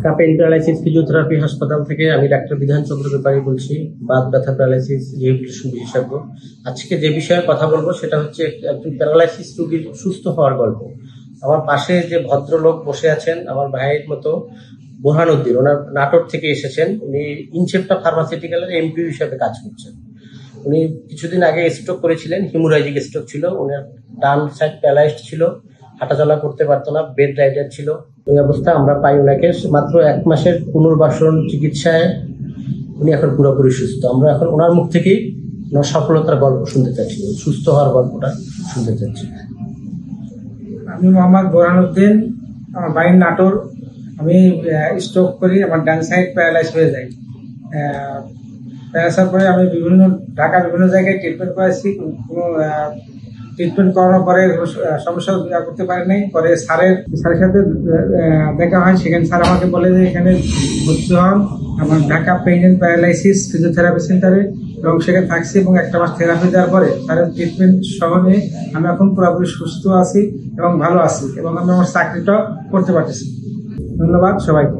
Dhaka pain paralysis physiotherapy হাসপাতাল থেকে আমি ডাক্তার বিধান চন্দ্র ব্যাপারী বলছি, বাত ব্যথা প্যারালাইসিস রিহ্যাবিলিটেশন বিশেষজ্ঞ। আজকে যে বিষয়ে কথা বলবো সেটা হচ্ছে একজন প্যারালাইসিস রোগীর সুস্থ হওয়ার গল্প। আমার পাশে যে ভদ্রলোক বসে আছেন, আমার ভাইয়ের মতো বোরহানউদ্দিন, ওনার নাটোর থেকে এসেছেন। উনি ইনসেপ্টা ফার্মাসিউটিক্যালের এমপি হিসেবে কাজ করছেন। উনি কিছুদিন আগে স্ট্রোক করেছিলেন, হিমোরাইজিক স্ট্রোক ছিল, ওনার ডান সাইড প্যারালাইজড ছিল, হাঁটাচলা করতে পারতো না, বেড রাইডার ছিল। এই অবস্থা আমরা পাই ওনাকে মাত্র 1 মাসের পুনর্বাসন চিকিৎসায় উনি এখন পুরোপুরি সুস্থ। আমরা এখন ওনার মুখ থেকেই ওনার সফলতার গল্প শুনতে চাচ্ছি, সুস্থ হওয়ার গল্পটা শুনতে চাচ্ছি। আমি মোহাম্মদ বোরহানউদ্দিন, আমার বাড়ি নাটোর। আমি স্ট্রোক করি, আমার ডান সাইড প্যারালাইজ হয়ে যায়। প্যারালাইজ পরে আমি ঢাকা বিভিন্ন জায়গায় ট্রিটমেন্ট করেছি। কোনো ট্রিটমেন্ট করানোর পরে সমস্যা করতে পারি নাই। পরে স্যারের সাথে দেখা হয়, সেখানে স্যার আমাকে বলে যে এখানে ভর্তি হন আমার Dhaka pain and paralysis physiotherapy সেন্টারে, এবং সেখানে থাকছি এবং 1 মাস থেরাপি দেওয়ার পরে স্যারের ট্রিটমেন্ট সহ নিয়ে আমি এখন পুরোপুরি সুস্থ আছি এবং ভালো আছি, এবং আমি আমার চাকরিটা করতে পারতেছি। ধন্যবাদ সবাইকে।